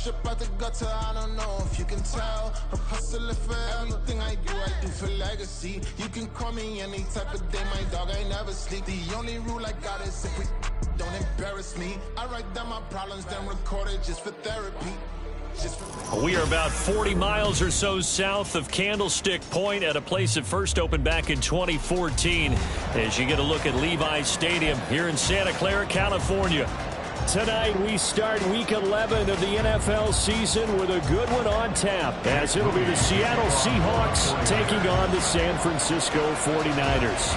Fresh up out the gutter, I don't know if you can tell. I'm hustling for everything I do for legacy. You can call me any type of day, my dog, I never sleep. The only rule I got is if we don't embarrass me. I write down my problems, then record it just for therapy. We are about 40 miles or so south of Candlestick Point at a place that first opened back in 2014 as you get a look at Levi's Stadium here in Santa Clara, California. Tonight we start Week 11 of the NFL season with a good one on tap, as it'll be the Seattle Seahawks taking on the San Francisco 49ers.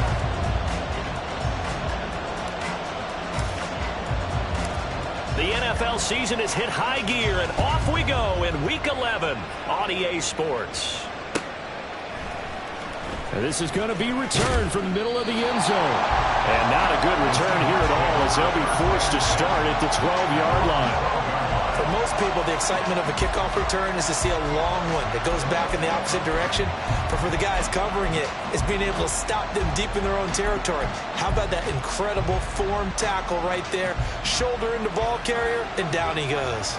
The NFL season has hit high gear, and off we go in Week 11 on EA Sports. And this is going to be returned from the middle of the end zone. And not a good return here at all, as they'll be forced to start at the 12-yard line. For most people, the excitement of a kickoff return is to see a long one that goes back in the opposite direction. But for the guys covering it, it's being able to stop them deep in their own territory. How about that incredible form tackle right there? Shoulder into ball carrier, and down he goes.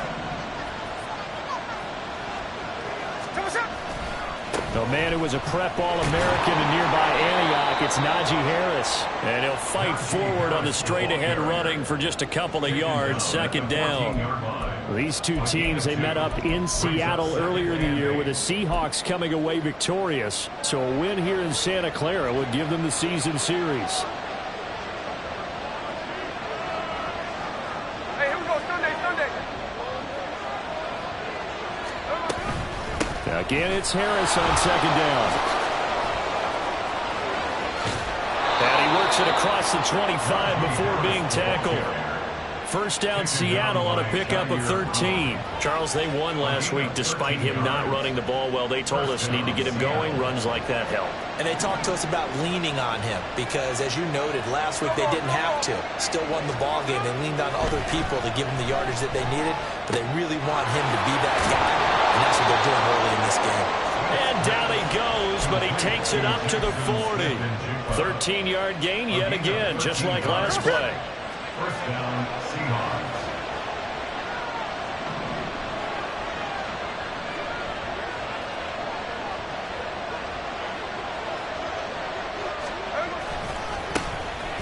The man who was a prep All-American in nearby Antioch, it's Najee Harris. And he'll fight forward on the straight-ahead running for just a couple of yards, second down. These two teams, they met up in Seattle earlier in the year with the Seahawks coming away victorious. So a win here in Santa Clara would give them the season series. Again, it's Harris on second down. And he works it across the 25 before being tackled. First down, Seattle on a pickup of 13. Charles, they won last week despite him not running the ball well. They told us need to get him going. Runs like that help. And they talked to us about leaning on him because, as you noted, last week they didn't have to. Still won the ball game. They leaned on other people to give them the yardage that they needed, but they really want him to be that guy, and that's what they're doing early in this game. And down he goes, but he takes it up to the 40. 13-yard gain yet again, just like last play. First down, Seahawks.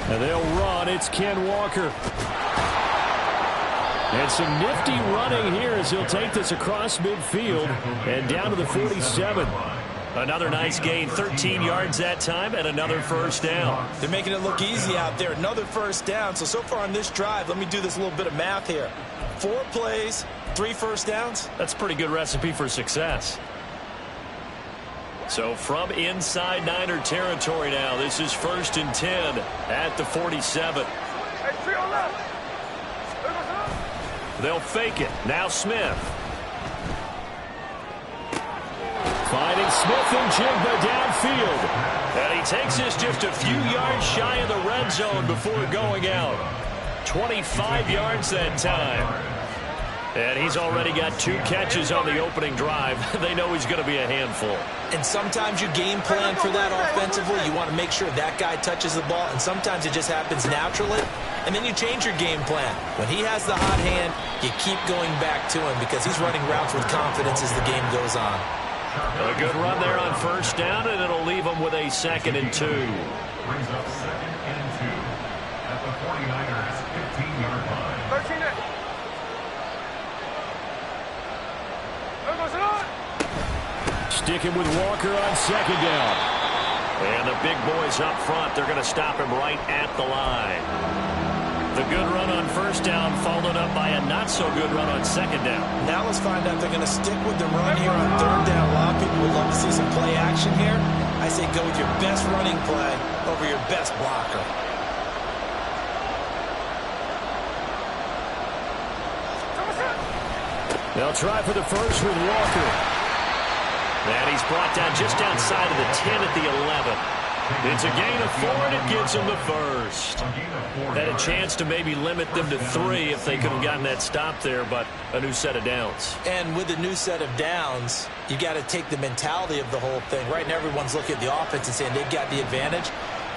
And they'll run. It's Ken Walker. And some nifty running here as he'll take this across midfield and down to the 47. Another nice gain, 13 yards that time, and another first down. They're making it look easy out there. Another first down. So far on this drive, let me do this little bit of math here. 4 plays, 3 first downs. That's a pretty good recipe for success. So from inside Niner territory now, this is 1st and 10 at the 47. They'll fake it. Now Smith. Finding Smith and Jigba downfield. And he takes this just a few yards shy of the red zone before going out. 25 yards that time. And he's already got 2 catches on the opening drive. They know he's going to be a handful. And sometimes you game plan for that offensively. You want to make sure that guy touches the ball, and sometimes it just happens naturally. And then you change your game plan. When he has the hot hand, you keep going back to him because he's running routes with confidence as the game goes on. A good run there on first down, and it'll leave him with a 2nd and 2. Brings up 2nd and 2 at the 49ers 15-yard line. 13. Sticking with Walker on second down. And the big boys up front, they're going to stop him right at the line. The good run on first down followed up by a not-so-good run on second down. Now let's find out if they're going to stick with the run here on third down. A lot of people would love to see some play action here. I say go with your best running play over your best blocker. They'll try for the first with Walker. And he's brought down just outside of the 10 at the 11. It's a gain of 4, and it gives them the first. Had a chance to maybe limit them to 3 if they could have gotten that stop there, but a new set of downs. And with a new set of downs, you got to take the mentality of the whole thing. Right now, everyone's looking at the offense and saying they've got the advantage.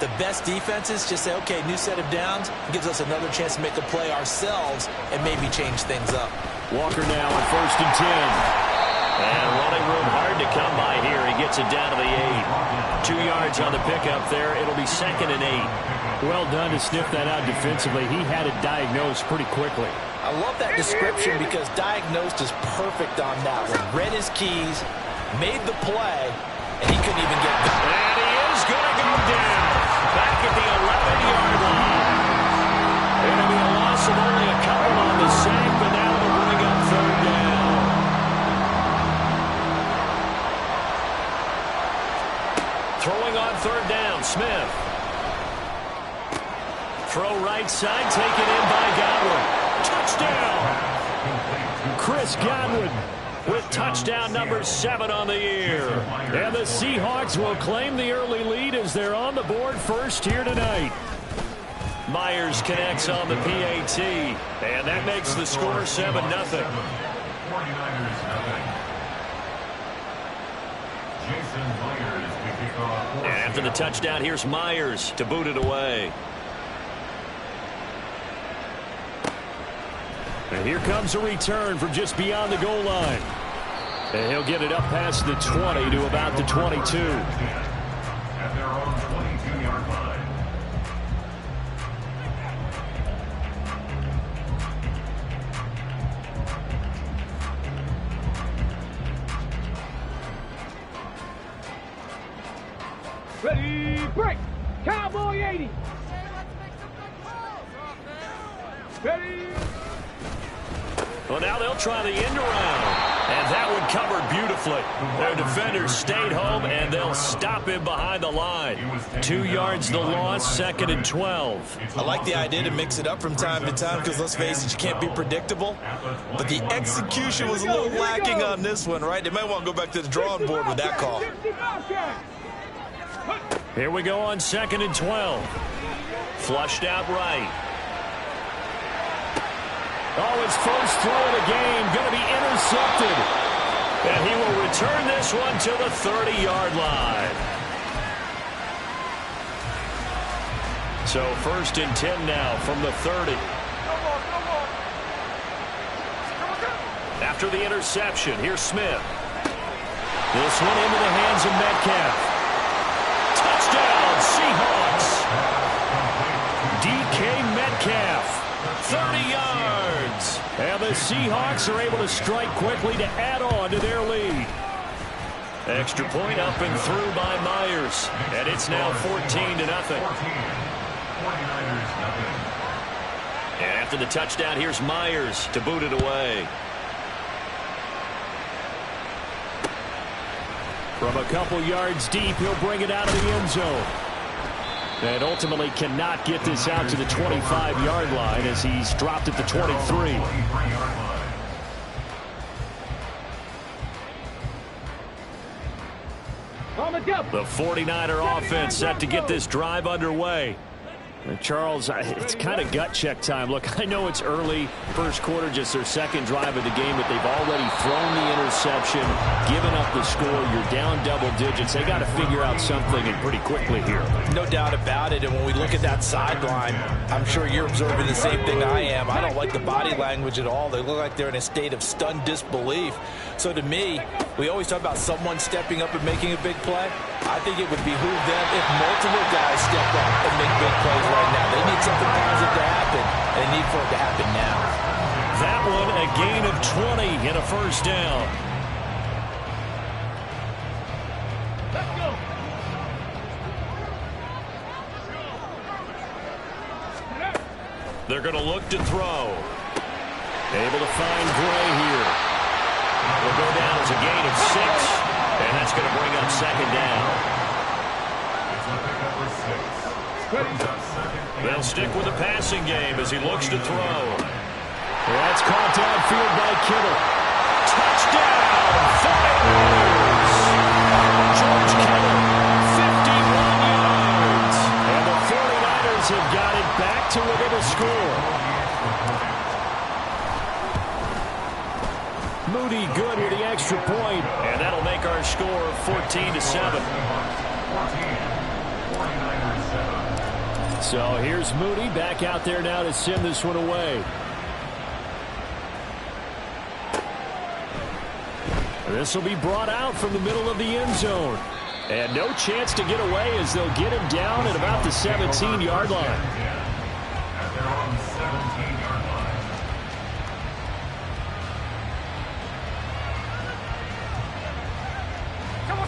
The best defenses just say, okay, new set of downs, gives us another chance to make a play ourselves and maybe change things up. Walker now on 1st and 10. And running room hard to come by here. He gets it down to the 8. 2 yards on the pickup there. It'll be 2nd and 8. Well done to sniff that out defensively. He had it diagnosed pretty quickly. I love that description because diagnosed is perfect on that one. Read his keys, made the play, and he couldn't even get it. And he is going to go down. Back at the 11-yard line. It'll be a loss of only a couple on the sack, but now it'll bring up 3rd down. Throwing on 3rd down, Smith. Throw right side, taken in by Godwin. Touchdown! Chris Godwin with touchdown number 7 on the year. And the Seahawks will claim the early lead as they're on the board first here tonight. Myers connects on the PAT, and that makes the score 7-0. 49ers nothing. Jason Myers to kick off. And after the touchdown, here's Myers to boot it away. And here comes a return from just beyond the goal line. And he'll get it up past the 20 to about the 22. At their own 22-yard line. Ready, break! Cowboy 80! Ready! Well, now they'll try the end around. And that one covered beautifully. Their defenders stayed home, and they'll stop him behind the line. 2 yards the loss, 2nd and 12. I like the idea to mix it up from time to time because, let's face it, you can't be predictable. But the execution was a little lacking on this one, right? They might want to go back to the drawing board with that call. Here we go on 2nd and 12. Flushed out right. Oh, his first throw of the game going to be intercepted. And he will return this one to the 30-yard line. So 1st and 10 now from the 30. After the interception, here's Smith. This one into the hands of Metcalf. Touchdown, Seahawks. DK Metcalf. 30 yards. And the Seahawks are able to strike quickly to add on to their lead. Extra point up and through by Myers. And it's now 14-0. 49ers nothing. And after the touchdown, here's Myers to boot it away. From a couple yards deep, he'll bring it out of the end zone. And ultimately cannot get this out to the 25-yard line as he's dropped at the 23. The 49er offense set to get this drive underway. Charles, it's kind of gut check time. Look, I know it's early, first quarter, just their second drive of the game, but they've already thrown the interception, given up the score. You're down double digits. They got to figure out something, and pretty quickly here. No doubt about it, and when we look at that sideline, I'm sure you're observing the same thing I am. I don't like the body language at all. They look like they're in a state of stunned disbelief. So to me, we always talk about someone stepping up and making a big play. I think it would behoove them if multiple guys step up and make big plays right now. They need something positive to happen, and they need for it to happen now. That one, a gain of 20 and a first down. Let's go! They're going to look to throw. Able to find Gray here. Will go down as a gain of 6, and that's going to bring up 2nd down. They'll stick with the passing game as he looks to throw. That's caught downfield by Kittle. Touchdown, 49ers! George Kittle, 51 yards. And the 49ers have got it back to within a score. Moody good with the extra point. And that'll make our score 14-7. 49ers 7. So here's Moody back out there now to send this one away. This will be brought out from the middle of the end zone. And no chance to get away as they'll get him down at about the 17-yard line. At their own 17-yard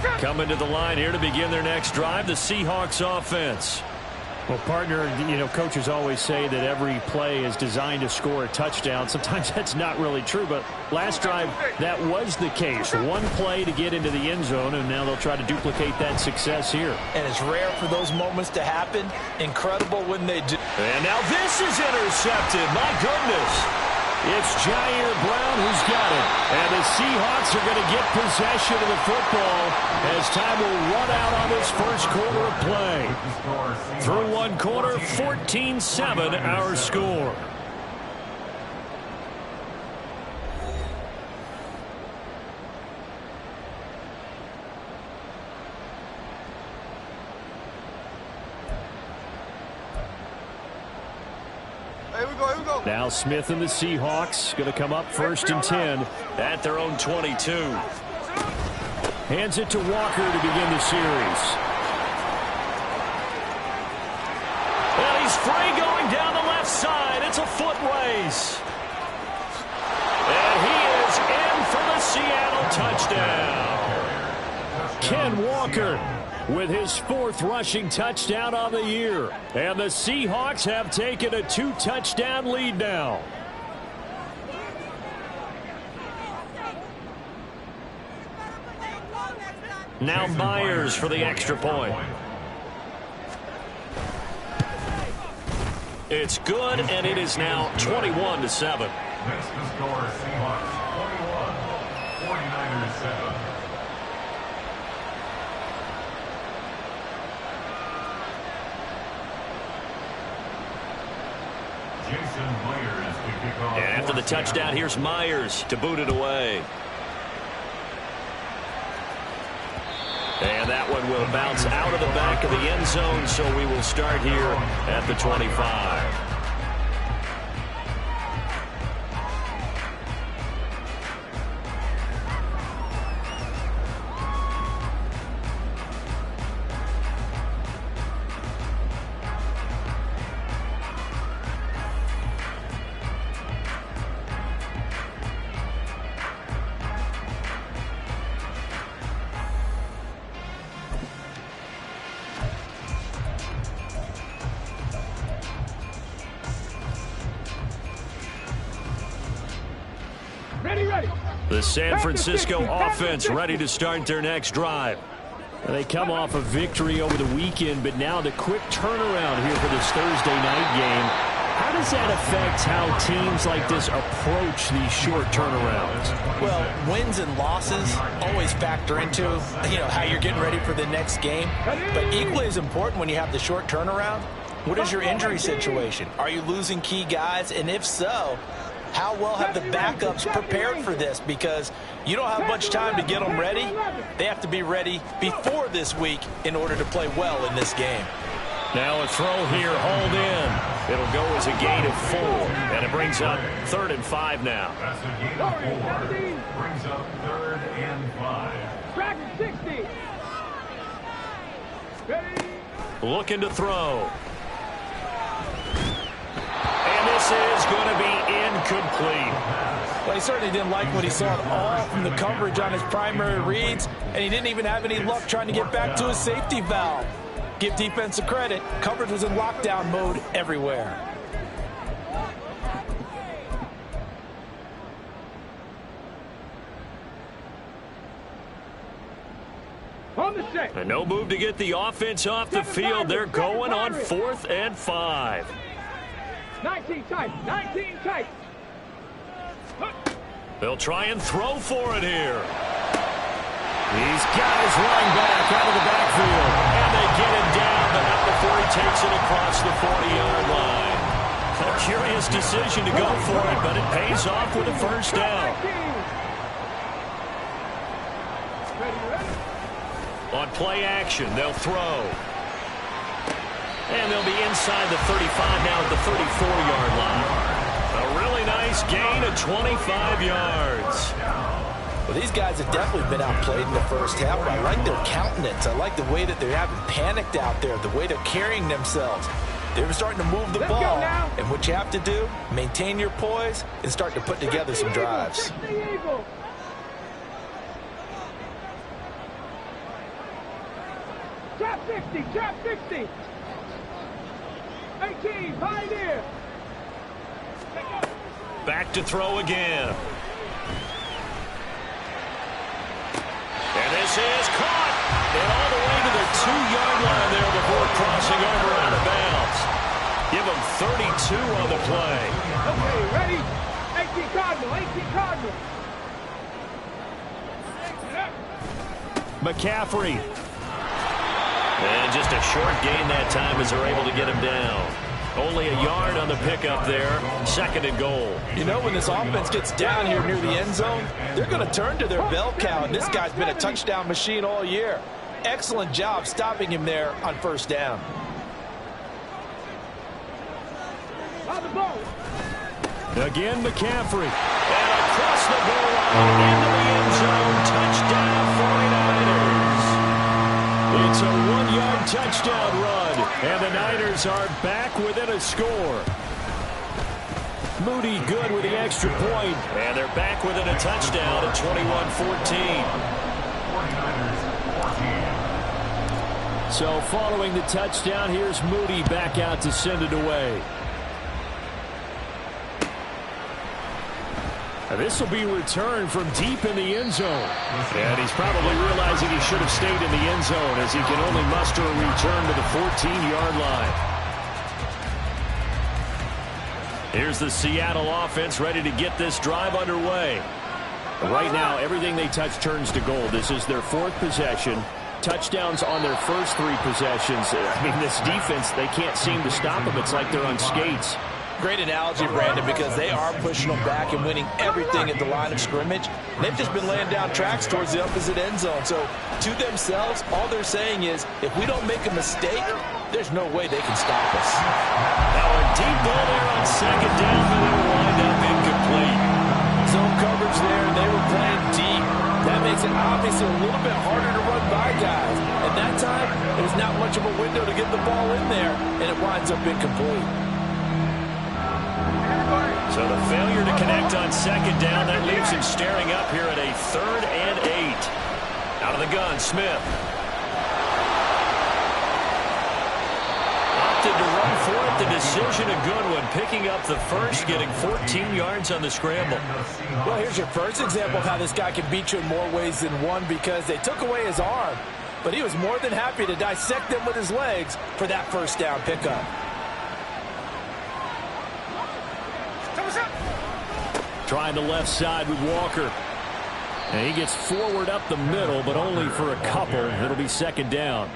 line. Coming to the line here to begin their next drive, the Seahawks offense. Well, partner, you know, coaches always say that every play is designed to score a touchdown. Sometimes that's not really true, but last drive, that was the case. One play to get into the end zone, and now they'll try to duplicate that success here. And it's rare for those moments to happen. Incredible when they do. And now this is intercepted. My goodness. It's Jair Brown who's got it. And the Seahawks are going to get possession of the football as time will run out on this first quarter of play. Through one quarter, 14-7 our score. Now Smith and the Seahawks going to come up 1st and 10 at their own 22. Hands it to Walker to begin the series. And he's free going down the left side. It's a foot race. And he is in for the Seattle touchdown. Ken Walker with his 4th rushing touchdown on the year. And the Seahawks have taken a 2-touchdown lead now. Now Myers for the extra point. It's good, and it is now 21-7. Next to score, Seahawks 21, 49ers 7. And after the touchdown, here's Myers to boot it away. And that one will bounce out of the back of the end zone, so we will start here at the 25. The San Francisco offense ready to start their next drive. They come off a victory over the weekend, but now the quick turnaround here for this Thursday night game. How does that affect how teams like this approach these short turnarounds? Well, wins and losses always factor into, how you're getting ready for the next game. But equally as important when you have the short turnaround, what is your injury situation? Are you losing key guys? And if so, how well have the backups prepared for this? Because you don't have much time to get them ready. They have to be ready before this week in order to play well in this game. Now a throw here, hauled in. It'll go as a gain of 4, and it brings up 3rd and 5 now. That's a gain of 4. Brings up 3rd and 5. Track 60. Ready. Looking to throw. And this is going to be incomplete. Well, he certainly didn't like what he saw at all from the coverage on his primary reads, and he didn't even have any luck trying to get back to his safety valve. Give defense a credit. Coverage was in lockdown mode everywhere. On the set. And no move to get the offense off the field. They're going on 4th and 5. 19 tight. 19 tight. They'll try and throw for it here. He's got his running back out of the backfield. And they get him down, but not before he takes it across the 40-yard line. A curious decision to go for it, but it pays off with a first down. On play action, they'll throw. And they'll be inside the 35 now at the 34-yard line. A really nice gain of 25 yards. Well, these guys have definitely been outplayed in the first half. I like their countenance. I like the way that they haven't panicked out there, the way they're carrying themselves. They're starting to move the ball. And what you have to do, maintain your poise and start to put together some drives. Trap 60, trap 60. 18, Pioneer. Back to throw again. And this is caught. And all the way to the 2-yard line there before crossing over out of bounds. Give them 32 on the play. Okay, ready? 18 Cardinal, 18 Cardinal. McCaffrey. And just a short gain that time as they're able to get him down. Only a yard on the pickup there. 2nd and goal. You know, when this offense gets down here near the end zone, they're going to turn to their bell cow. And this guy's been a touchdown machine all year. Excellent job stopping him there on 1st down. Again, McCaffrey. And across the goal line into the end zone. Touchdown, 49ers. It's a 1-yard touchdown run, and the Niners are back within a score. Moody good with the extra point, and they're back within a touchdown at 21-14. So following the touchdown, here's Moody back out to send it away. This will be returned from deep in the end zone. And he's probably realizing he should have stayed in the end zone as he can only muster a return to the 14-yard line. Here's the Seattle offense ready to get this drive underway. Right now, everything they touch turns to gold. This is their 4th possession. Touchdowns on their first 3 possessions. I mean, this defense, they can't seem to stop them. It's like they're on skates. Great analogy, Brandon, because they are pushing them back and winning everything at the line of scrimmage. They've just been laying down tracks towards the opposite end zone. So to themselves, all they're saying is, if we don't make a mistake, there's no way they can stop us. Now a deep ball there on 2nd down, but it'll wind up incomplete. Zone coverage there, and they were playing deep. That makes it obviously a little bit harder to run by guys. At that time, there's not much of a window to get the ball in there, and it winds up incomplete. So the failure to connect on 2nd down, that leaves him staring up here at a 3rd and 8. Out of the gun, Smith. Opted to run for it. The decision a good one. Picking up the first, getting 14 yards on the scramble. Well, here's your first example of how this guy can beat you in more ways than one, because they took away his arm, but he was more than happy to dissect them with his legs for that 1st down pickup. Trying the left side with Walker. And he gets forward up the middle, but only for a couple. It'll be 2nd down.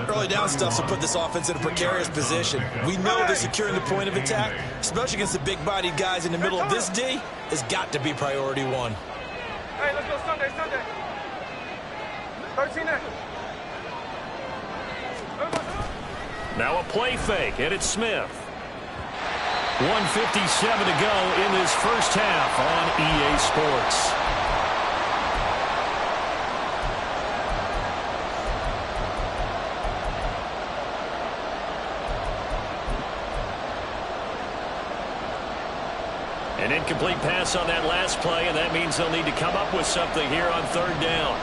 Early down stuff will put this offense in a precarious position. We know that securing the point of attack, especially against the big-bodied guys in the middle of this D, has got to be priority 1. Hey, let's go Sunday. 13 next. Now a play fake, and it's Smith. 1:57 to go in this first half on EA Sports. An incomplete pass on that last play, and that means they'll need to come up with something here on 3rd down.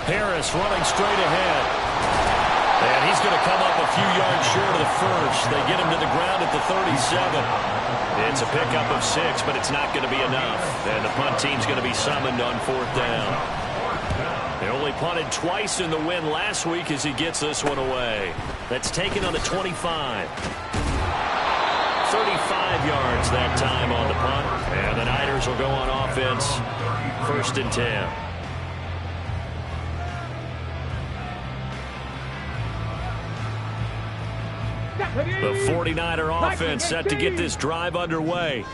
Harris running straight ahead. And he's going to come up a few yards short of the first. They get him to the ground at the 37. It's a pickup of 6, but it's not going to be enough. And the punt team's going to be summoned on 4th down. They only punted twice in the win last week as he gets this one away. That's taken on the 25. 35 yards that time on the punt. And the Niners will go on offense. 1st and 10. The 49er offense set to get this drive underway.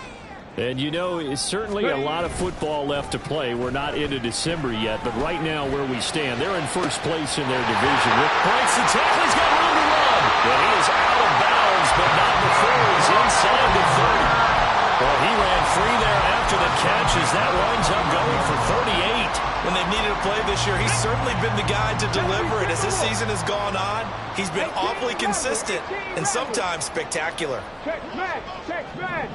And you know, it's certainly a lot of football left to play. We're not into December yet, but right now where we stand, they're in first place in their division. Rick breaks the tackle. He's got room to run. Well, he is out of bounds, but not before he's inside the 30. Well, he ran free there after the catch as that winds up going for 38. When they've needed a play this year, he's certainly been the guy to deliver it. As this season has gone on, he's been awfully consistent and sometimes spectacular. Check back. Check back.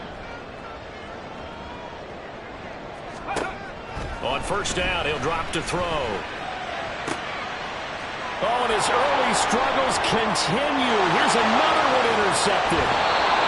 On first down, he'll drop to throw. Oh, and his early struggles continue. Here's another one intercepted.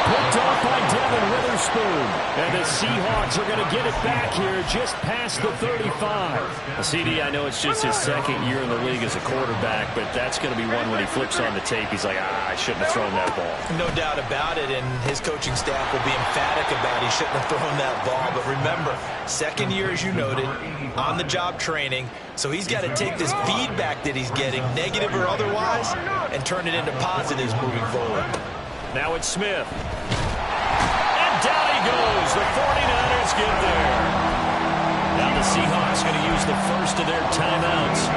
Picked off by Devin Witherspoon. And the Seahawks are going to get it back here just past the 35. CD, I know it's just his second year in the league as a quarterback, but that's going to be one when he flips on the tape. He's like, I shouldn't have thrown that ball. No doubt about it, and his coaching staff will be emphatic about he shouldn't have thrown that ball. But remember, second year, as you noted, on-the-job training, so he's got to take this feedback that he's getting, negative or otherwise, and turn it into positives moving forward. Now it's Smith. And down he goes. The 49ers get there. Now the Seahawks going to use the first of their timeouts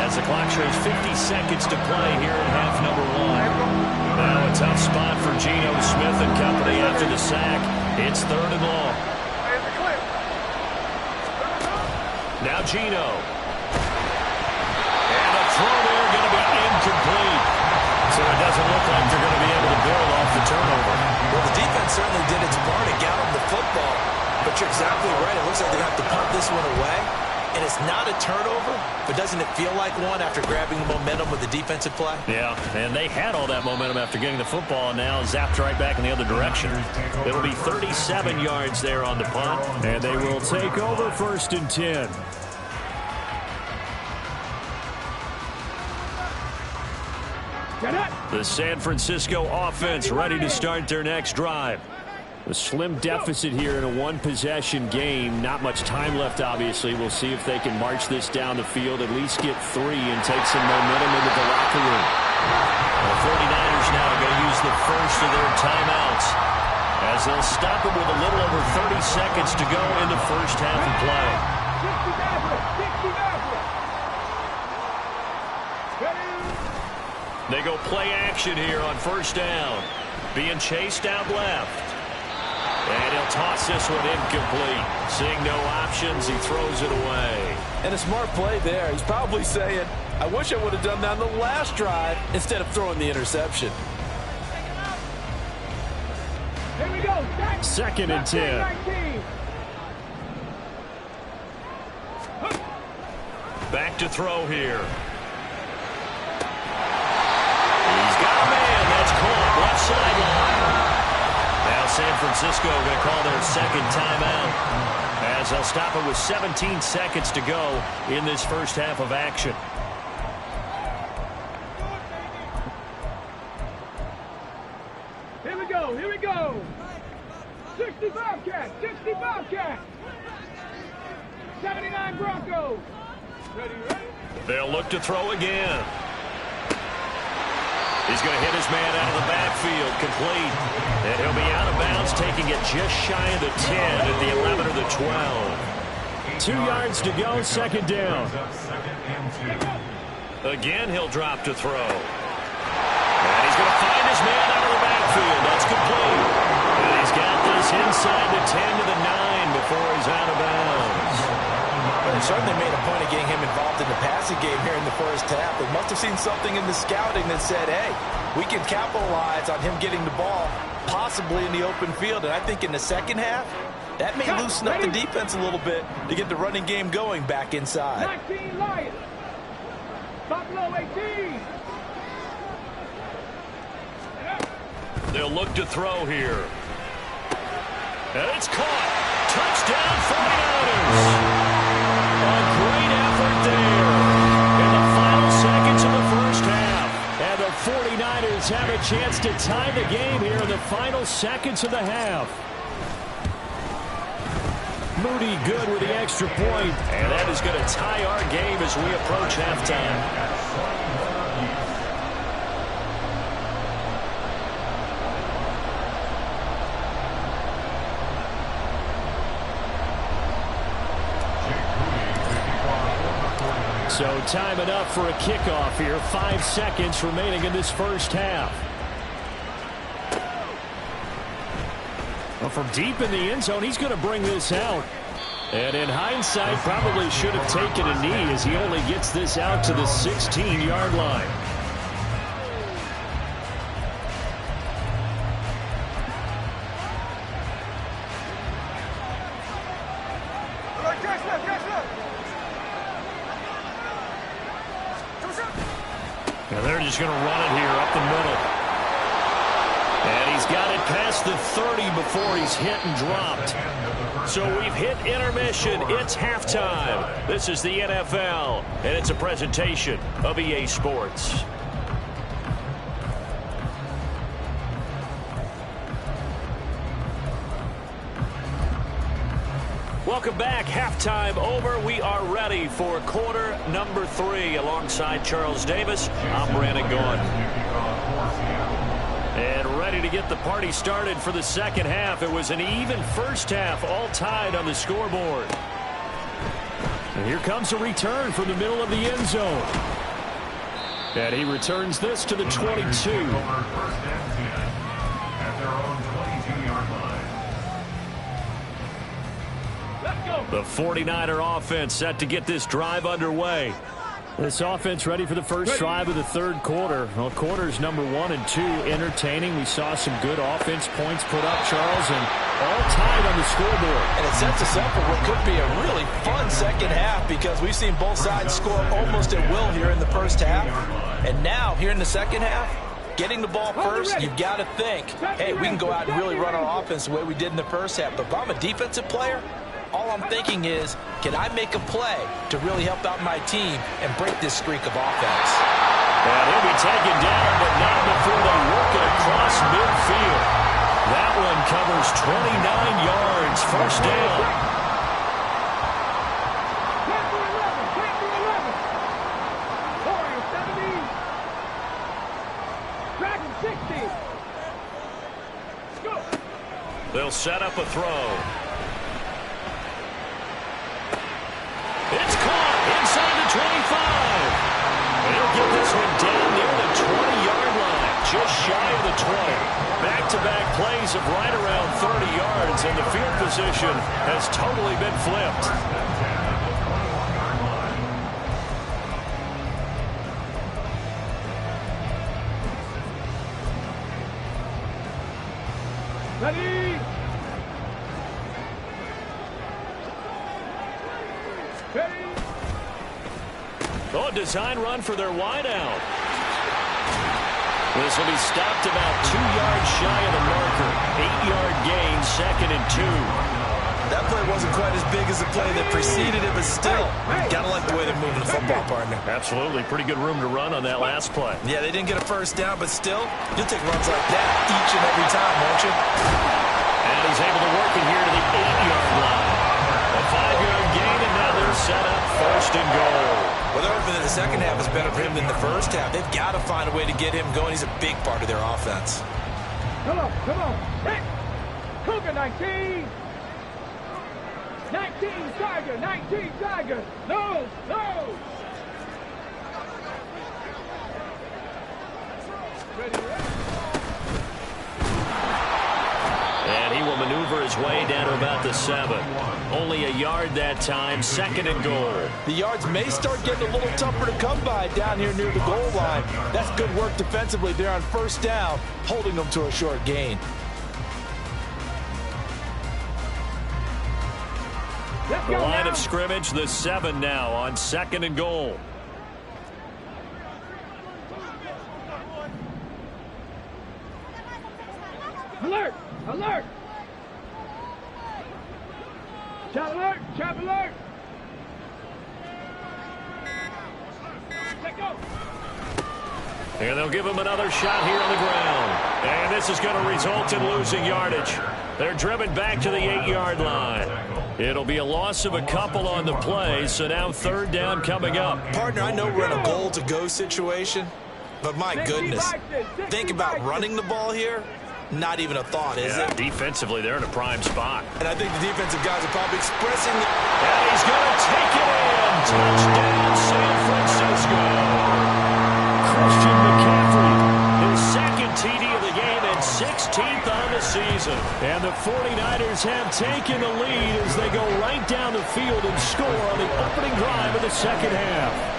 as the clock shows 50 seconds to play here in half number 1. Now a tough spot for Geno Smith and company after the sack. It's 3rd and long. Now Geno. And a throw there going to be incomplete. So it doesn't look like they're going to be able to build off the turnover. Well, the defense certainly did its part and got them the football. But you're exactly right. It looks like they have to punt this one away. And it's not a turnover, but doesn't it feel like one after grabbing the momentum with the defensive play? Yeah, and they had all that momentum after getting the football, and now zapped right back in the other direction. It'll be 37 yards there on the punt, and they will take over 1st and 10. The San Francisco offense ready to start their next drive. A slim deficit here in a one-possession game. Not much time left, obviously. We'll see if they can march this down the field, at least get 3 and take some momentum into the locker room. The 49ers now are going to use the first of their timeouts as they'll stop it with a little over 30 seconds to go in the first half of play. They go play action here on first down. Being chased out left. And he'll toss this one incomplete. Seeing no options, he throws it away. And a smart play there. He's probably saying, I wish I would have done that on the last drive instead of throwing the interception. Here we go. 2nd and 10. Back to throw here. He's got a man. That's caught. Left sideline. Now San Francisco going to call their second timeout as they'll stop it with 17 seconds to go in this first half of action. Here we go. Here we go. 65 cat. 65 cat. 79 Broncos. Ready? They'll look to throw again. He's going to hit his man out of the backfield, complete. And he'll be out of bounds, taking it just shy of the 10 at the 11 or the 12. 2 yards to go, 2nd down. Again, he'll drop to throw. And he's going to find his man out of the backfield. That's complete. And he's got this inside the 10 to the 9 before he's out of bounds. They certainly made a point of getting him involved in the passing game here in the first half. They must have seen something in the scouting that said, hey, we can capitalize on him getting the ball, possibly in the open field. And I think in the second half, that may loosen up the defense a little bit to get the running game going back inside. 19 Lions. Buffalo 18. They'll look to throw here. And it's caught. Touchdown 49ers. A great effort there in the final seconds of the first half. And the 49ers have a chance to tie the game here in the final seconds of the half. Moody good with the extra point. And that is going to tie our game as we approach halftime. So time enough for a kickoff here. 5 seconds remaining in this first half. Well, from deep in the end zone, he's going to bring this out. And in hindsight, probably should have taken a knee as he only gets this out to the 16-yard line. And they're just going to run it here up the middle. And he's got it past the 30 before he's hit and dropped. So we've hit intermission. It's halftime. This is the NFL, and it's a presentation of EA Sports. Welcome back. Halftime over. We are ready for quarter number 3. Alongside Charles Davis, I'm Brandon Gaudin. And ready to get the party started for the second half. It was an even first half, all tied on the scoreboard. And here comes a return from the middle of the end zone. And he returns this to the 22. At their own 22-yard line. The 49er offense set to get this drive underway. This offense ready for the first drive of the third quarter. Well, quarters number 1 and 2 entertaining. We saw some good offense points put up, Charles, and all tied on the scoreboard. And it sets us up for what could be a really fun second half because we've seen both sides score almost at will here in the first half. And now, here in the second half, getting the ball first, you've got to think, hey, we can go out and really run our offense the way we did in the first half. But if I'm a defensive player, all I'm thinking is, can I make a play to really help out my team and break this streak of offense? And he'll be taken down, but not before they work it across midfield. That one covers 29 yards. First down. They'll set up a throw. It's caught inside the 25. They'll get this one down near the 20-yard line, just shy of the 20. Back-to-back plays of right around 30 yards, and the field position has totally been flipped. Ready? Oh, design run for their wideout. This will be stopped about 2 yards shy of the marker. 8-yard gain, 2nd and 2. That play wasn't quite as big as the play that preceded it, but still, got to like the way they're moving the football, partner. Absolutely. Pretty good room to run on that last play. Yeah, they didn't get a first down, but still, you'll take runs like that each and every time, won't you? And he's able to work it here to the 8-yard line. A 5-yard gain, and now they're set up 1st and goal. Well, they're hoping that the second half is better for him than the first half. They've got to find a way to get him going. He's a big part of their offense. Come on, come on. Hey, Cougar 19. 19 Tiger, 19 Tiger. No, no. Ready, ready. And he will maneuver his way down to about the 7. Only a yard that time, 2nd and goal. The yards may start getting a little tougher to come by down here near the goal line. That's good work defensively there on first down, holding them to a short gain. The line of scrimmage, the 7 now on 2nd and goal. Alert! Alert! Chop alert! Chop alert! Let go! And they'll give him another shot here on the ground. And this is going to result in losing yardage. They're driven back to the 8-yard line. It'll be a loss of a couple on the play, so now 3rd down coming up. Partner, I know we're in a goal-to-go situation, but my goodness, think about running the ball here. Not even a thought, is it? Defensively, they're in a prime spot. And I think the defensive guys are probably expressing it. And he's going to take it in. Touchdown, San Francisco. Christian McCaffrey, his second TD of the game and 16th on the season. And the 49ers have taken the lead as they go right down the field and score on the opening drive of the second half.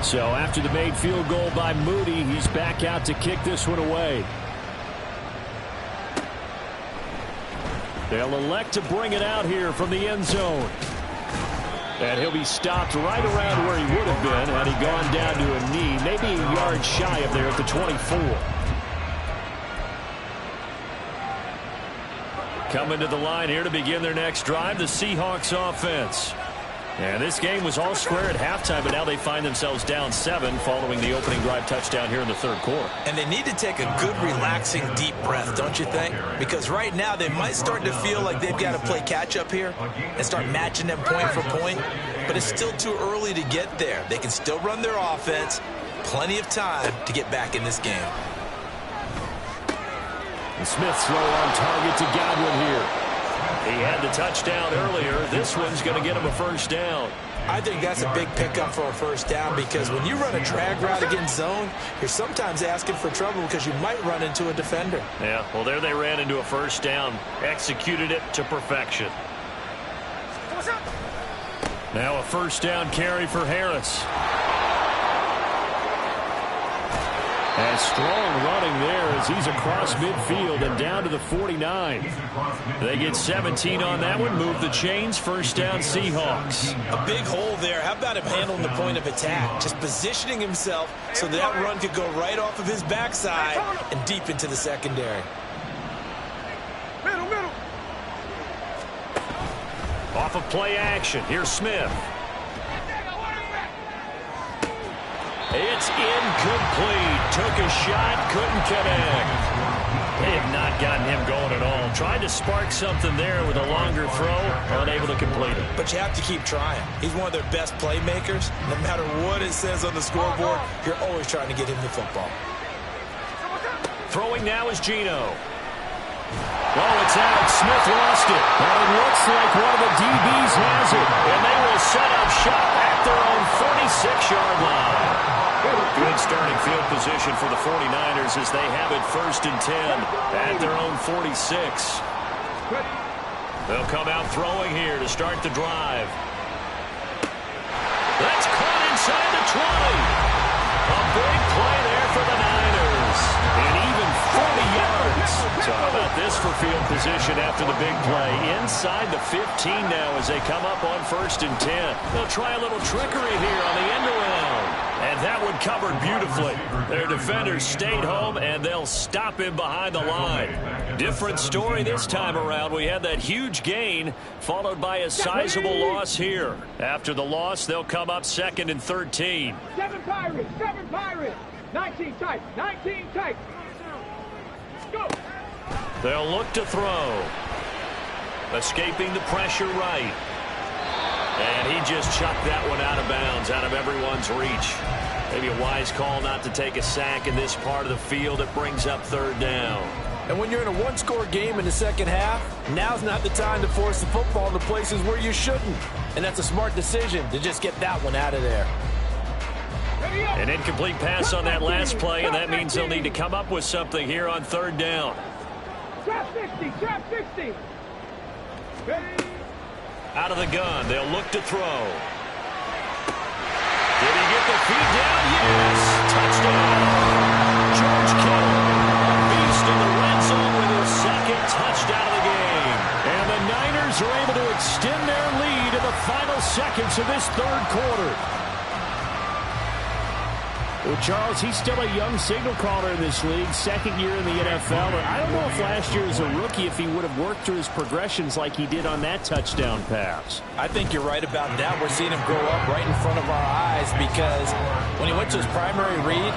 So after the made field goal by Moody, he's back out to kick this one away. They'll elect to bring it out here from the end zone. And he'll be stopped right around where he would have been had he gone down to a knee, maybe a yard shy of there at the 24. Coming to the line here to begin their next drive, the Seahawks offense. And this game was all square at halftime, but now they find themselves down 7 following the opening drive touchdown here in the third quarter. And they need to take a good, relaxing, deep breath, don't you think? Because right now they might start to feel like they've got to play catch-up here and start matching them point for point. But it's still too early to get there. They can still run their offense. Plenty of time to get back in this game. And Smith's throw on target to Godwin here. He had the touchdown earlier. This one's going to get him a first down. I think that's a big pickup for a first down because when you run a drag route against zone, you're sometimes asking for trouble because you might run into a defender. Yeah, well, there they ran into a first down. Executed it to perfection. Now a first down carry for Harris. And strong running there as he's across midfield and down to the 49. They get 17 on that one. Move the chains. First down, Seahawks. A big hole there. How about him handling the point of attack? Just positioning himself so that run could go right off of his backside and deep into the secondary. Middle. Off of play action. Here's Smith. It's incomplete. Took a shot, couldn't connect. They have not gotten him going at all. Tried to spark something there with a longer throw, unable to complete it. But you have to keep trying. He's one of their best playmakers. No matter what it says on the scoreboard, you're always trying to get him the football. Throwing now is Geno. Oh, it's out. Smith lost it. And it looks like one of the DBs has it. And they will set up shop at their own 46-yard line. Good starting field position for the 49ers as they have it 1st and 10 at their own 46. They'll come out throwing here to start the drive. That's caught inside the 20. A big play there for the Niners. And even 40 yards. So how about this for field position after the big play? Inside the 15 now as they come up on 1st and 10. They'll try a little trickery here on the end around. And that one covered beautifully. Their defenders stayed home, and they'll stop him behind the line. Different story this time around. We had that huge gain, followed by a sizable loss here. After the loss, they'll come up 2nd and 13. 7 Pirates. 19 tight. Go. They'll look to throw. Escaping the pressure right. And he just chucked that one out of bounds, out of everyone's reach. Maybe a wise call not to take a sack in this part of the field. It brings up 3rd down. And when you're in a one-score game in the second half, now's not the time to force the football into places where you shouldn't. And that's a smart decision to just get that one out of there. An incomplete pass on that last play, and that means they'll need to come up with something here on 3rd down. Trap 60. Out of the gun, they'll look to throw. Did he get the feed down? Yes! Touchdown! George Kittle, a beast in the red zone with his 2nd touchdown of the game. And the Niners are able to extend their lead in the final seconds of this third quarter. Well, Charles, he's still a young signal caller in this league, second year in the NFL. And I don't know if last year as a rookie, if he would have worked through his progressions like he did on that touchdown pass. I think you're right about that. We're seeing him grow up right in front of our eyes because when he went to his primary read,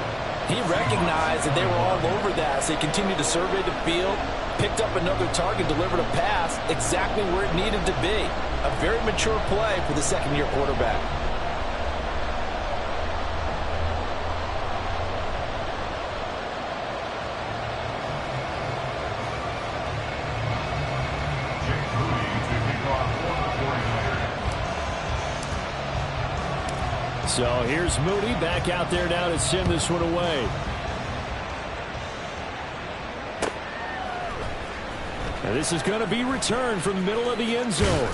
he recognized that they were all over that. So he continued to survey the field, picked up another target, delivered a pass exactly where it needed to be. A very mature play for the second-year quarterback. So here's Moody back out there now to send this one away. And this is going to be returned from the middle of the end zone.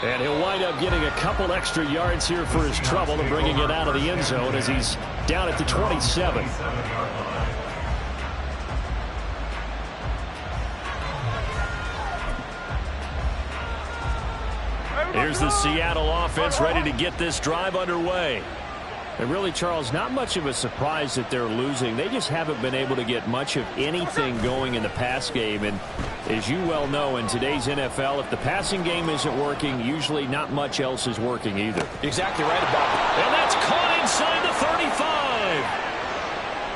And he'll wind up getting a couple extra yards here for his trouble and bringing it out of the end zone as he's down at the 27. Here's the Seattle offense ready to get this drive underway. And really, Charles, not much of a surprise that they're losing. They just haven't been able to get much of anything going in the pass game. And as you well know, in today's NFL, if the passing game isn't working, usually not much else is working either. Exactly right about it. And that's caught inside the 35.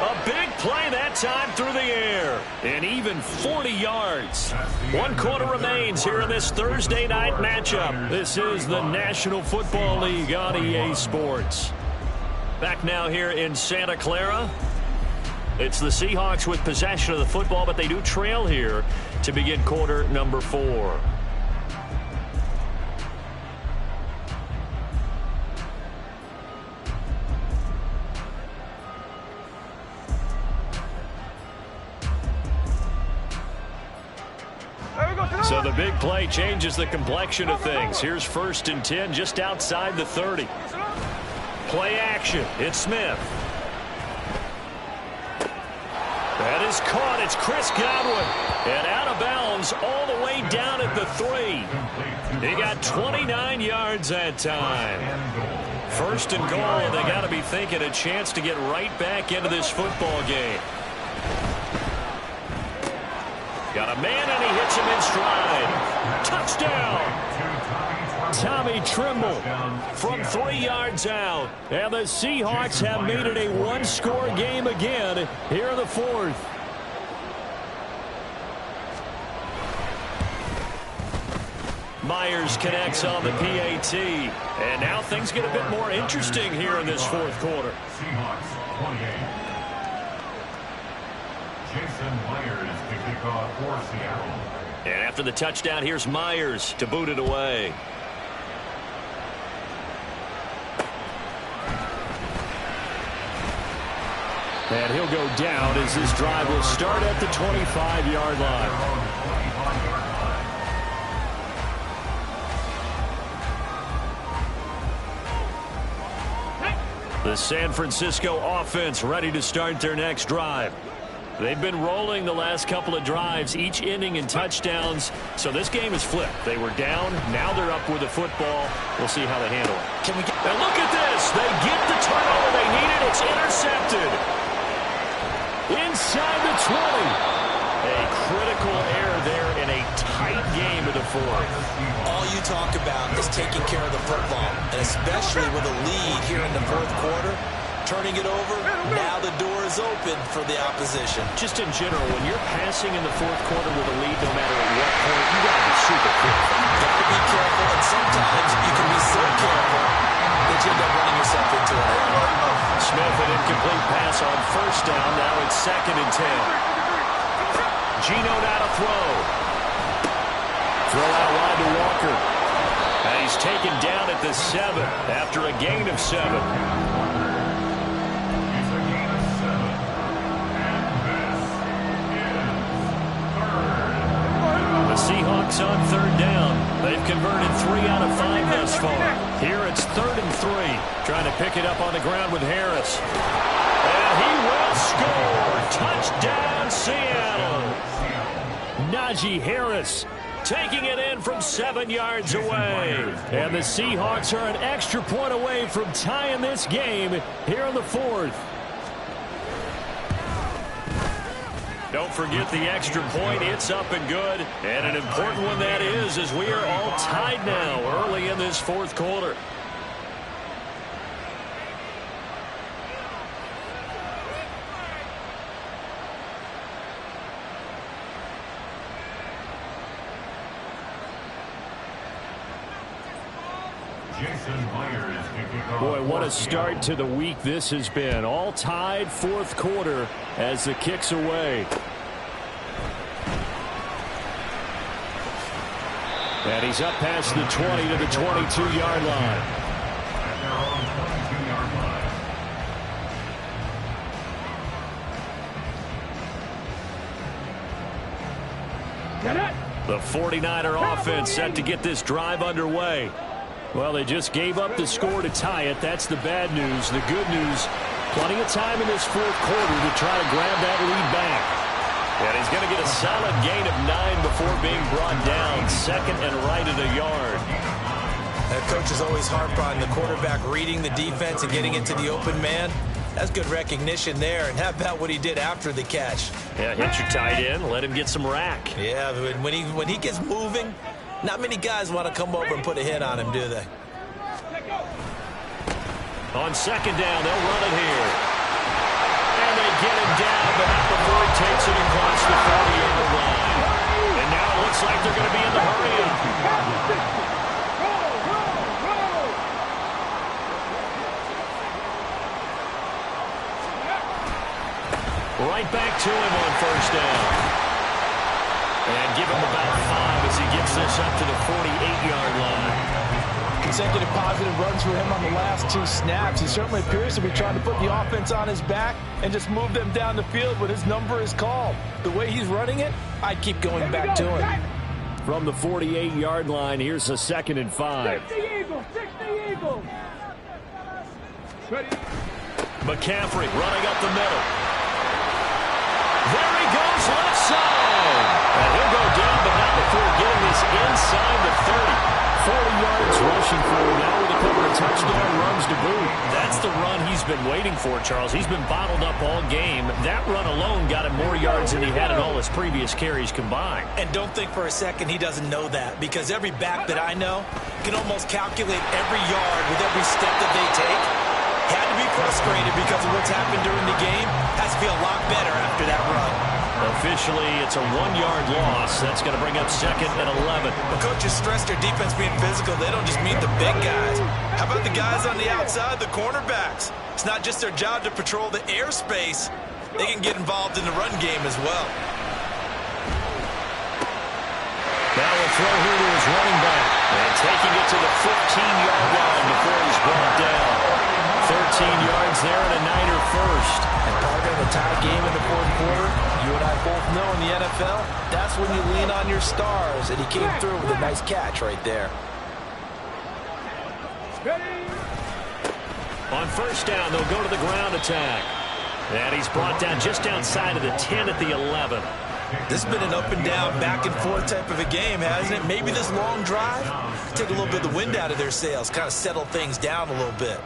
A big play that time through the air. And even 40 yards. 1 quarter remains here in this Thursday night matchup. This is the National Football League on EA Sports. Back now here in Santa Clara. It's the Seahawks with possession of the football, but they do trail here to begin quarter number 4. So the big play changes the complexion of things. Here's 1st and 10 just outside the 30. Play action. It's Smith. That is caught. It's Chris Godwin. And out of bounds all the way down at the 3. He got 29 yards that time. 1st and goal, and they got to be thinking a chance to get right back into this football game. Got a man, and he hits him in stride. Touchdown! Tommy Trimble from 3 yards out. And the Seahawks have made it a one-score game again here in the 4th. Myers connects on the PAT. And now things get a bit more interesting here in this 4th quarter. Seahawks 28. Jason Myers to kick off for Seattle. And after the touchdown, here's Myers to boot it away. And he'll go down as this drive will start at the 25-yard line. The San Francisco offense ready to start their next drive. They've been rolling the last couple of drives, each ending in touchdowns. So this game is flipped. They were down. Now they're up with the football. We'll see how they handle it. And look at this. They get the turnover they needed. It's intercepted. Inside the 20. A critical error there in a tight game of the 4th. All you talk about is taking care of the football, and especially with a lead here in the 4th quarter. Turning it over, now the door is open for the opposition. Just in general, when you're passing in the 4th quarter with a lead, no matter at what point, you got to be super careful. Got to be careful, and sometimes you can be so careful that you end up running yourself into an error. Smith, an incomplete pass on 1st down. Now it's 2nd and 10. Geno now to throw. Throw out wide to Walker. And he's taken down at the 7 after a gain of 7. Seahawks on 3rd down. They've converted 3 out of 5 thus far. Here it's 3rd and 3. Trying to pick it up on the ground with Harris. And he will score. Touchdown, Seattle. Najee Harris taking it in from 7 yards away. And the Seahawks are an extra point away from tying this game here in the 4th. Don't forget the extra point. It's up and good. And an important one that is, as we are all tied now early in this 4th quarter. Boy, what a start to the week this has been. All tied 4th quarter as the kick's away. And he's up past the 20 to the 22-yard line. At their own 22-yard line. Get it! The 49er offense set to get this drive underway. Well, they just gave up the score to tie it. That's the bad news. The good news, plenty of time in this 4th quarter to try to grab that lead back. And he's going to get a solid gain of 9 before being brought down. 2nd and right at a yard. That coach is always harp on the quarterback reading the defense and getting it to the open man. That's good recognition there. And how about what he did after the catch? Yeah, hit your tight end. Let him get some rack. Yeah, when he gets moving, not many guys want to come over and put a hit on him, do they? On 2nd down, they'll run it here. And they get him down, but not before he takes it across the 40-yard line. And now it looks like they're going to be in the hurry-up. Right back to him on 1st down. And give him about 5 as he gets this up to the 48-yard line. Consecutive positive runs for him on the last 2 snaps. He certainly appears to be trying to put the offense on his back and just move them down the field when his number is called. The way he's running it, I'd keep going back to him. From the 48-yard line, here's a 2nd and 5. 60 Eagles! 60 Eagles! Ready? McCaffrey running up the middle. There he goes, left side. And he'll go down, but not before getting this inside the 30. 40 yards rushing for him now with a couple of touchdown runs to boot. That's the run he's been waiting for, Charles. He's been bottled up all game. That run alone got him more yards than he had in all his previous carries combined. And don't think for a second he doesn't know that, because every back that I know can almost calculate every yard with every step that they take. Had to be frustrated because of what's happened during the game. Has to feel a lot better after that run. Officially, it's a 1-yard loss. That's going to bring up 2nd and 11. The coaches stress their defense being physical. They don't just mean the big guys. How about the guys on the outside, the cornerbacks? It's not just their job to patrol the airspace. They can get involved in the run game as well. Now we'll throw here to his running back. And taking it to the 15-yard line before he's brought down. 13 yards there and a Niner first. And part of the tie game in the 4th quarter, you and I both know in the NFL, that's when you lean on your stars. And he came through with a nice catch right there. On 1st down, they'll go to the ground attack. And he's brought down just outside of the 10 at the 11. This has been an up and down, back and forth type of a game, hasn't it? Maybe this long drive, take a little bit of the wind out of their sails, kind of settle things down a little bit.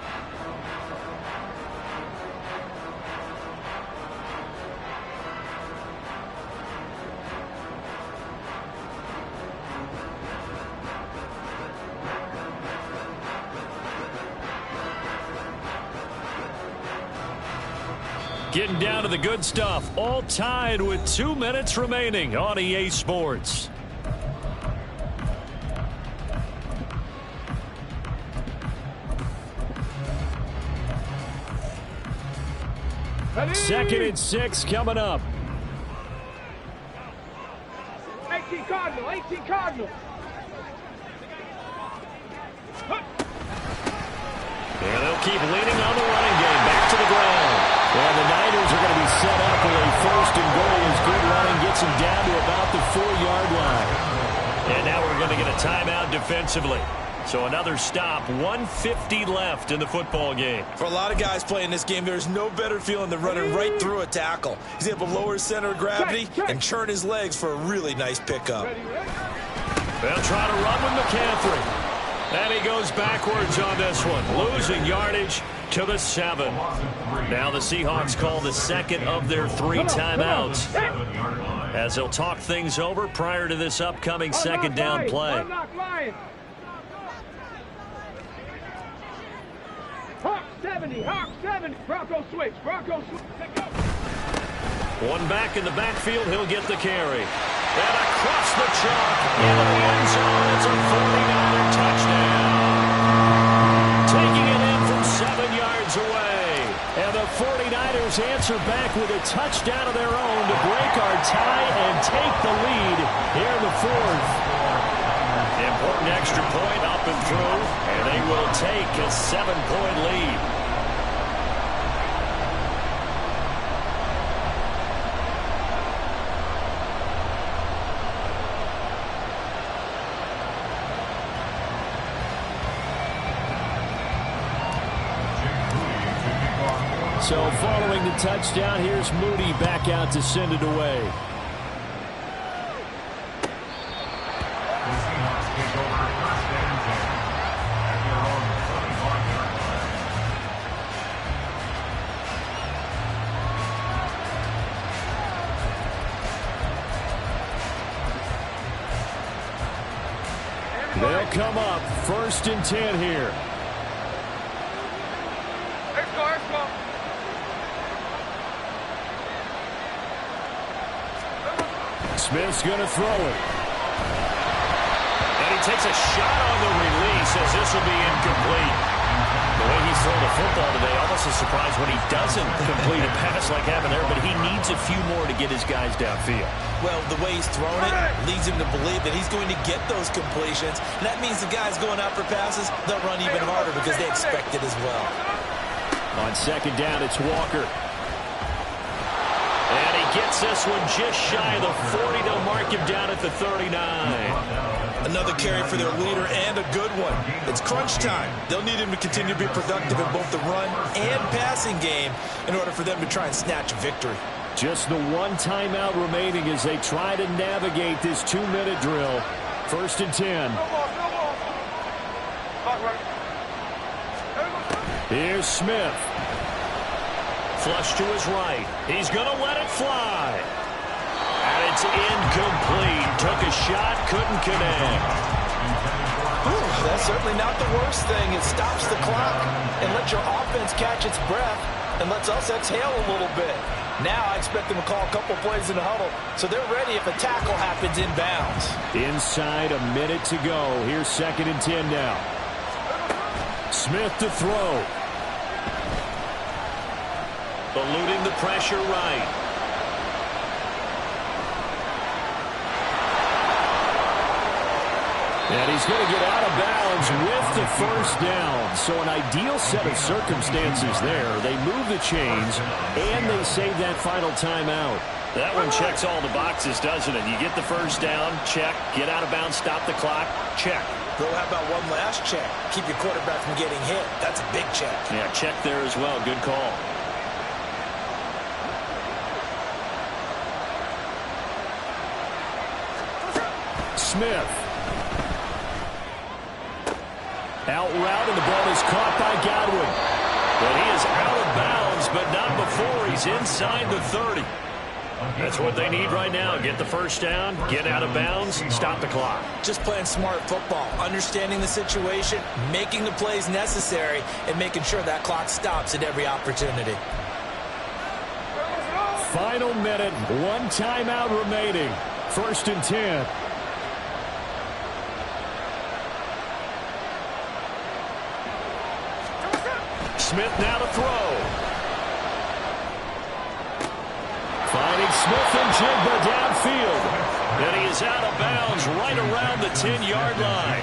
Getting down to the good stuff. All tied with 2 minutes remaining on EA Sports. Ready? 2nd and 6 coming up. 18 Cardinal, 18 Cardinal. And they'll keep leaning on the running game. Back to the ground. And the Niners are going to be set up for a 1st and goal as good running gets them down to about the 4-yard line. And now we're going to get a timeout defensively. So another stop, 1:50 left in the football game. For a lot of guys playing this game, there's no better feeling than running right through a tackle. He's able to lower his center of gravity and churn his legs for a really nice pickup. Ready, ready? They'll try to run with McCaffrey. And he goes backwards on this one, losing yardage to the 7. Now the Seahawks call the second of their 3 timeouts as they'll talk things over prior to this upcoming second down play. Hawk 70, Hawk 70. Bronco switch, Bronco switch. One back in the backfield, he'll get the carry. And across the chalk into the end zone. It's a 49er touchdown. Taking it in from 7 yards away. And the 49ers answer back with a touchdown of their own to break our tie and take the lead here in the 4th. Important extra point up and through, and they will take a 7-point lead. So following the touchdown, here's Moody back out to send it away. The Seahawks take over 1st and 10 at their own 35-yard line. They'll come up 1st and 10 here. Let's go, let's go. Smith's going to throw it. And he takes a shot on the release as this will be incomplete. The way he's thrown the football today, almost a surprise when he doesn't complete a pass like happened there, but he needs a few more to get his guys downfield. Well, the way he's thrown it leads him to believe that he's going to get those completions. And that means the guys going out for passes, they'll run even harder because they expect it as well. On 2nd down, it's Walker. And he gets this one just shy of the 40. They'll mark him down at the 39. Another carry for their leader and a good one. It's crunch time. They'll need him to continue to be productive in both the run and passing game in order for them to try and snatch a victory. Just the 1 timeout remaining as they try to navigate this 2-minute drill. 1st and 10. Here's Smith. Flush to his right. He's going to let it fly. And it's incomplete. Took a shot, couldn't connect. That's certainly not the worst thing. It stops the clock and lets your offense catch its breath and lets us exhale a little bit. Now I expect them to call a couple plays in the huddle so they're ready if a tackle happens inbounds. Inside a minute to go. Here's 2nd and 10 now. Smith to throw. Eluding the pressure right. And he's going to get out of bounds with the 1st down. So an ideal set of circumstances there. They move the chains, and they save that final timeout. That one checks all the boxes, doesn't it? You get the 1st down, check. Get out of bounds, stop the clock, check. Bro, how about one last check? Keep your quarterback from getting hit. That's a big check. Yeah, check there as well. Good call. Smith. Out route, and the ball is caught by Godwin. But he is out of bounds, but not before he's inside the 30. That's what they need right now. Get the 1st down, get out of bounds, stop the clock. Just playing smart football, understanding the situation, making the plays necessary, and making sure that clock stops at every opportunity. Final minute, 1 timeout remaining. 1st and 10. Smith now to throw. Finding Smith and Jigba downfield. And he is out of bounds right around the 10-yard line.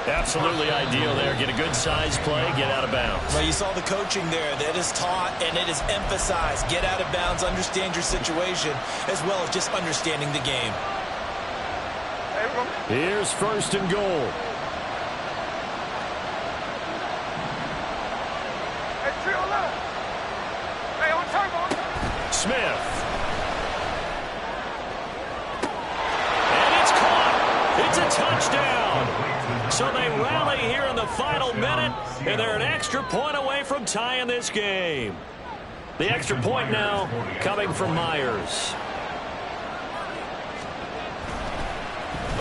Absolutely ideal there. Get a good size play, get out of bounds. Well, you saw the coaching there. That is taught and it is emphasized. Get out of bounds, understand your situation, as well as just understanding the game. Here's 1st and goal. Smith. And it's caught. It's a touchdown. So they rally here in the final minute, and they're an extra point away from tying this game. The extra point now coming from Myers.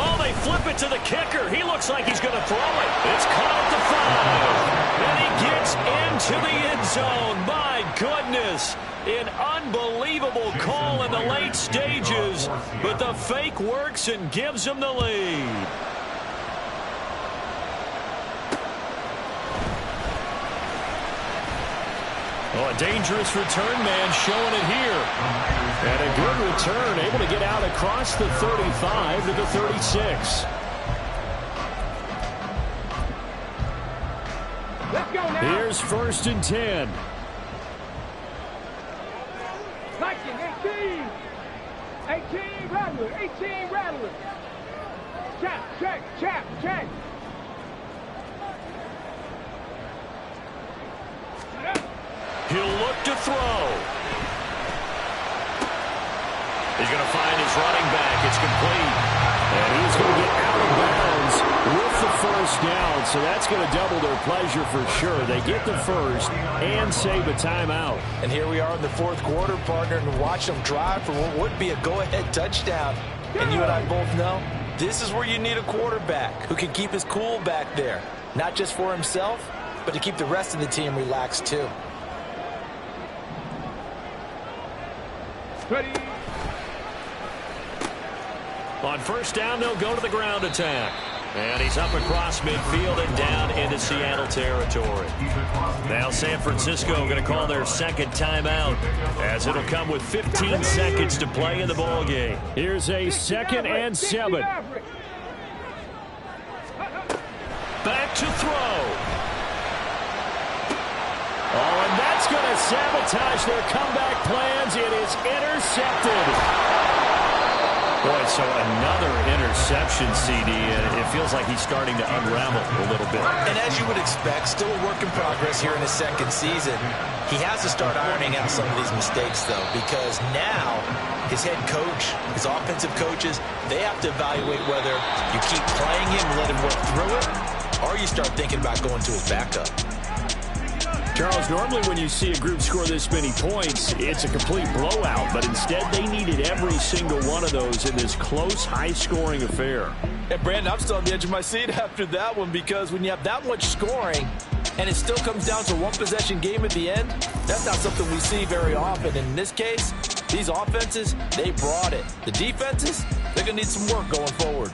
Oh, they flip it to the kicker. He looks like he's going to throw it. It's caught at the 5. And he gets into the end zone. My goodness. An unbelievable call in the late stages. But the fake works and gives him the lead. Oh, a dangerous return man showing it here. And a good return, able to get out across the 35 to the 36. Let's go now. Here's 1st and 10. Liking 18. 18 Rattler. 18 Rattler. Check. He'll look to throw. He's going to find his running back. It's complete. And he's going to get out of bounds with the first down. So that's going to double their pleasure for sure. They get the first and save a timeout. And here we are in the 4th quarter, partner, and watch them drive for what would be a go-ahead touchdown. And you and I both know this is where you need a quarterback who can keep his cool back there. Not just for himself, but to keep the rest of the team relaxed too. Ready. On first down, they'll go to the ground attack. And he's up across midfield and down into Seattle territory. Now San Francisco going to call their second timeout, as it'll come with 15 seconds to play in the ball game. Here's a 2nd and 7. Back to throw. Oh, and that's going to sabotage their comeback plans. It is intercepted. Boy, so another interception, CD, and it feels like he's starting to unravel a little bit. And as you would expect, still a work in progress here in his 2nd season. He has to start ironing out some of these mistakes, though, because now his head coach, his offensive coaches, they have to evaluate whether you keep playing him and let him work through it, or you start thinking about going to his backup. Charles, normally when you see a group score this many points, it's a complete blowout. But instead, they needed every single one of those in this close, high-scoring affair. And, Brandon, I'm still on the edge of my seat after that one, because when you have that much scoring and it still comes down to one-possession game at the end, that's not something we see very often. And in this case, these offenses, they brought it. The defenses, they're going to need some work going forward.